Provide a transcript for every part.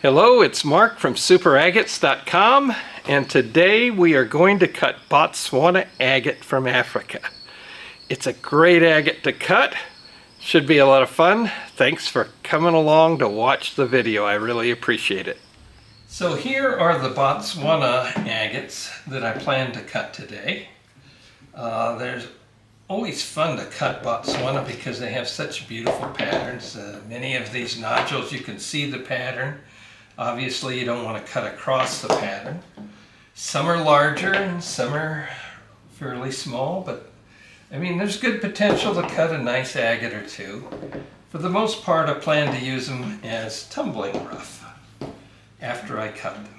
Hello, it's Mark from Superagates.com, and today we are going to cut Botswana Agate from Africa. It's a great agate to cut. Should be a lot of fun. Thanks for coming along to watch the video. I really appreciate it. So here are the Botswana agates that I plan to cut today. There's always fun to cut Botswana because they have such beautiful patterns. Many of these nodules, you can see the pattern. Obviously you don't want to cut across the pattern. Some are larger and some are fairly small, but I mean there's good potential to cut a nice agate or two. For the most part I plan to use them as tumbling rough after I cut them.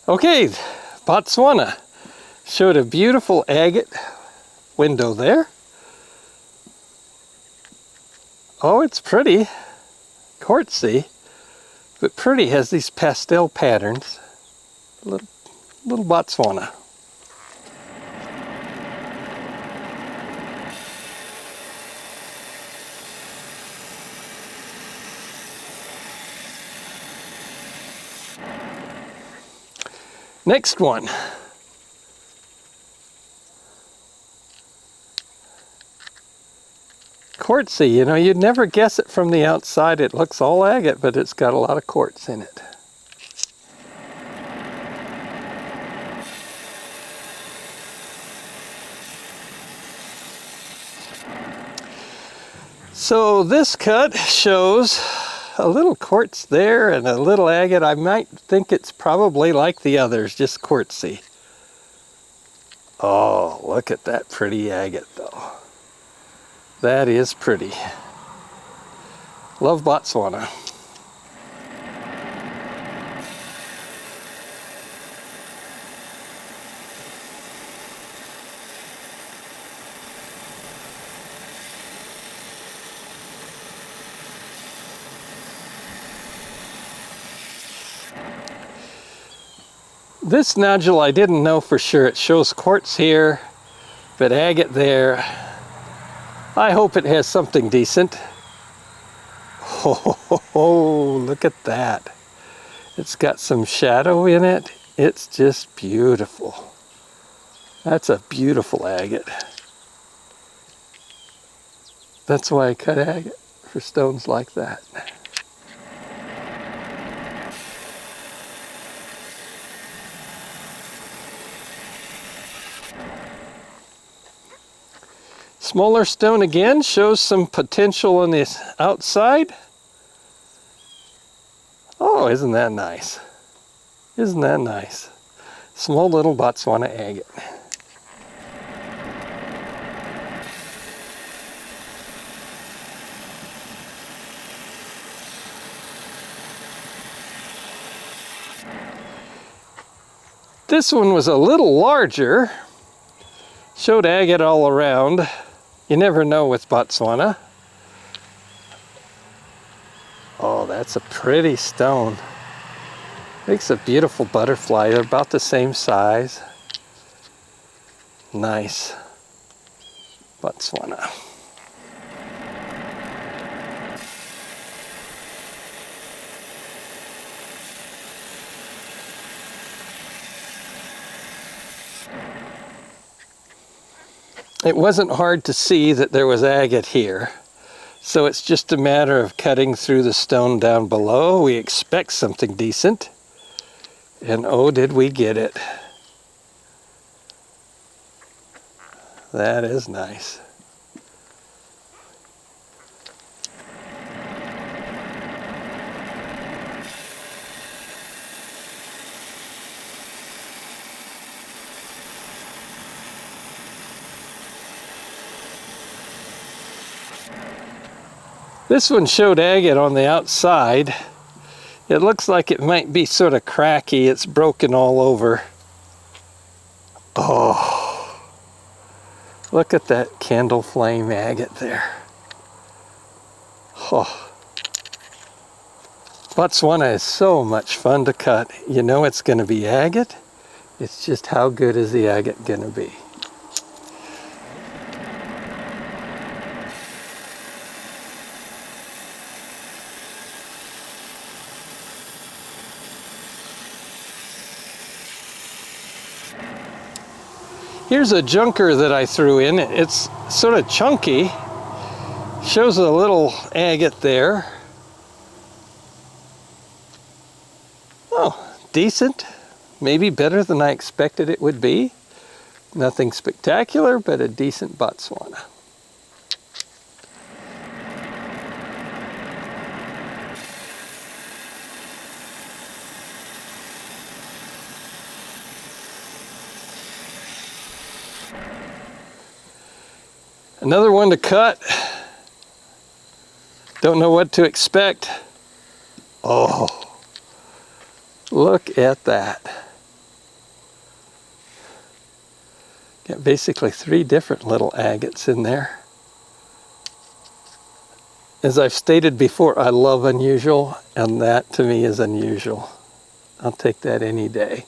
Okay, Botswana showed a beautiful agate window there. Oh, it's pretty, quartzy, but pretty, has these pastel patterns. Little Botswana. Next one. Quartzy, you know, you'd never guess it from the outside. It looks all agate, but it's got a lot of quartz in it. So this cut shows a little quartz there and a little agate. I might think it's probably like the others, just quartzy. Oh, look at that pretty agate though. That is pretty. Love Botswana. This nodule I didn't know for sure. It shows quartz here, but agate there. I hope it has something decent. Oh, look at that. It's got some shadow in it. It's just beautiful. That's a beautiful agate. That's why I cut agate, for stones like that. Smaller stone again, shows some potential on this outside. Oh, isn't that nice? Isn't that nice? Small little Botswana agate. This one was a little larger. Showed agate all around. You never know with Botswana. Oh, that's a pretty stone. Makes a beautiful butterfly. They're about the same size. Nice. Botswana. It wasn't hard to see that there was agate here, so it's just a matter of cutting through the stone down below. We expect something decent, and oh, did we get it. That is nice. This one showed agate on the outside. It looks like it might be sort of cracky. It's broken all over. Oh, look at that candle flame agate there. Oh, Botswana is so much fun to cut. You know it's going to be agate. It's just how good is the agate going to be? Here's a junker that I threw in. It's sort of chunky. Shows a little agate there. Oh, decent. Maybe better than I expected it would be. Nothing spectacular, but a decent Botswana. Another one to cut. Don't know what to expect. Oh, look at that. Got basically 3 different little agates in there. As I've stated before, I love unusual, and that to me is unusual. I'll take that any day.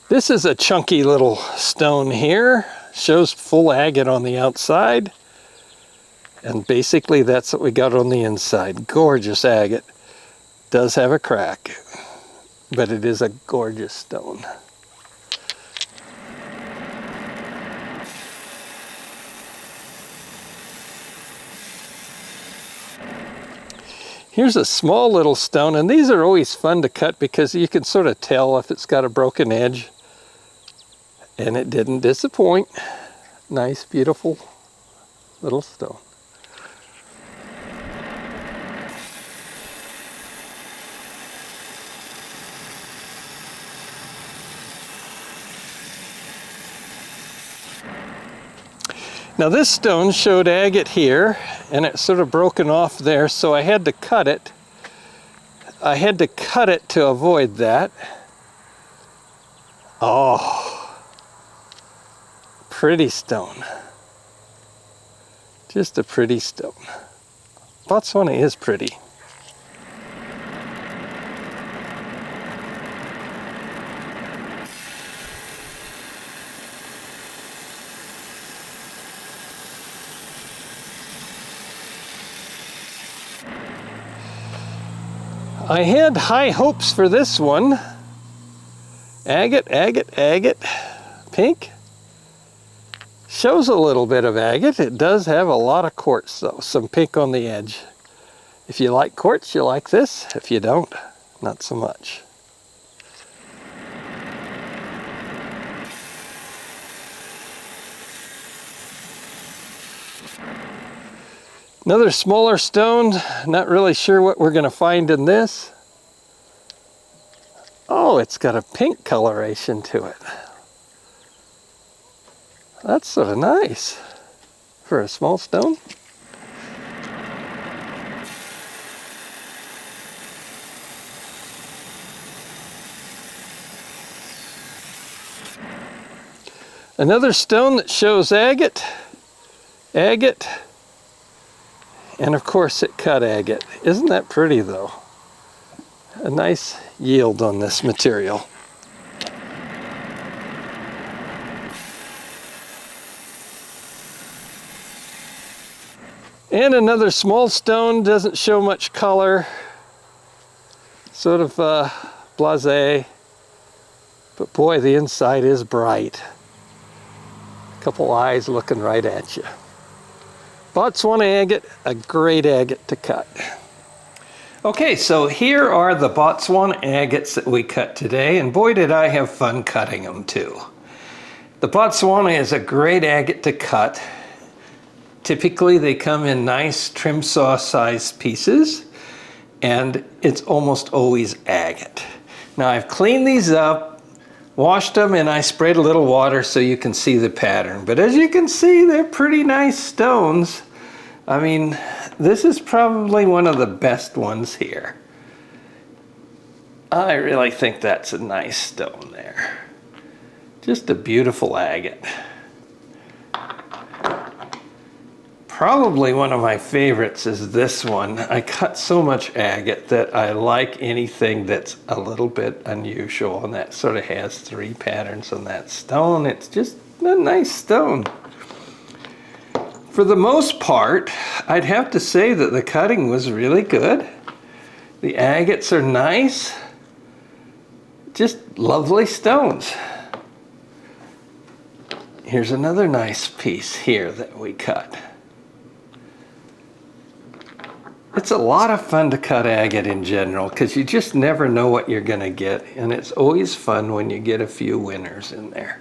This is a chunky little stone here. Shows full agate on the outside. And basically that's what we got on the inside. Gorgeous agate. Does have a crack, but it is a gorgeous stone. Here's a small little stone, and these are always fun to cut because you can sort of tell if it's got a broken edge. And it didn't disappoint. Nice, beautiful little stone. Now this stone showed agate here, and it's sort of broken off there, so I had to cut it. I had to cut it to avoid that. Oh, pretty stone. Just a pretty stone. Botswana is pretty. I had high hopes for this one. Agate, agate, agate, pink. Shows a little bit of agate. It does have a lot of quartz though, some pink on the edge. If you like quartz, you like this. If you don't, not so much. Another smaller stone, not really sure what we're going to find in this. Oh, it's got a pink coloration to it. That's sort of nice for a small stone. Another stone that shows agate, agate, and of course it cut agate. Isn't that pretty though? A nice yield on this material. And another small stone, doesn't show much color. Sort of blasé. But boy, the inside is bright. A couple eyes looking right at you. Botswana agate, a great agate to cut. Okay, so here are the Botswana agates that we cut today, and boy did I have fun cutting them too. The Botswana is a great agate to cut. Typically they come in nice trim saw sized pieces, and it's almost always agate. Now I've cleaned these up, washed them, and I sprayed a little water so you can see the pattern. But as you can see, they're pretty nice stones. I mean, this is probably one of the best ones here. I really think that's a nice stone there. Just a beautiful agate. Probably one of my favorites is this one. I cut so much agate that I like anything that's a little bit unusual, and that sort of has 3 patterns on that stone. It's just a nice stone. For the most part, I'd have to say that the cutting was really good. The agates are nice. Just lovely stones. Here's another nice piece here that we cut. It's a lot of fun to cut agate in general because you just never know what you're going to get, and it's always fun when you get a few winners in there.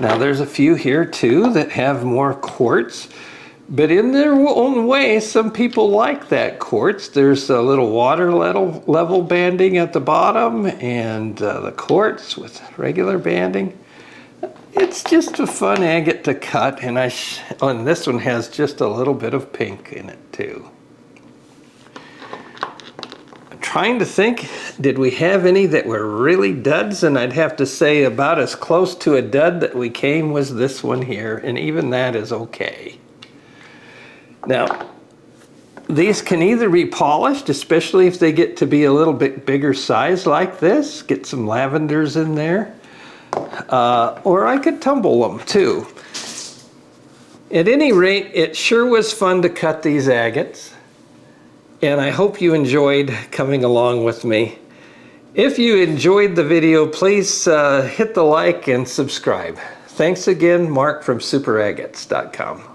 Now there's a few here too that have more quartz, but in their own way some people like that quartz. There's a little water level banding at the bottom, and the quartz with regular banding. It's just a fun agate to cut, and and this one has just a little bit of pink in it too. Trying to think, did we have any that were really duds? And I'd have to say about as close to a dud that we came was this one here, and even that is okay. Now, these can either be polished, especially if they get to be a little bit bigger size like this, get some lavenders in there, or I could tumble them too. At any rate, it sure was fun to cut these agates. And I hope you enjoyed coming along with me. If you enjoyed the video, please hit the like and subscribe. Thanks again, Mark from Superagates.com.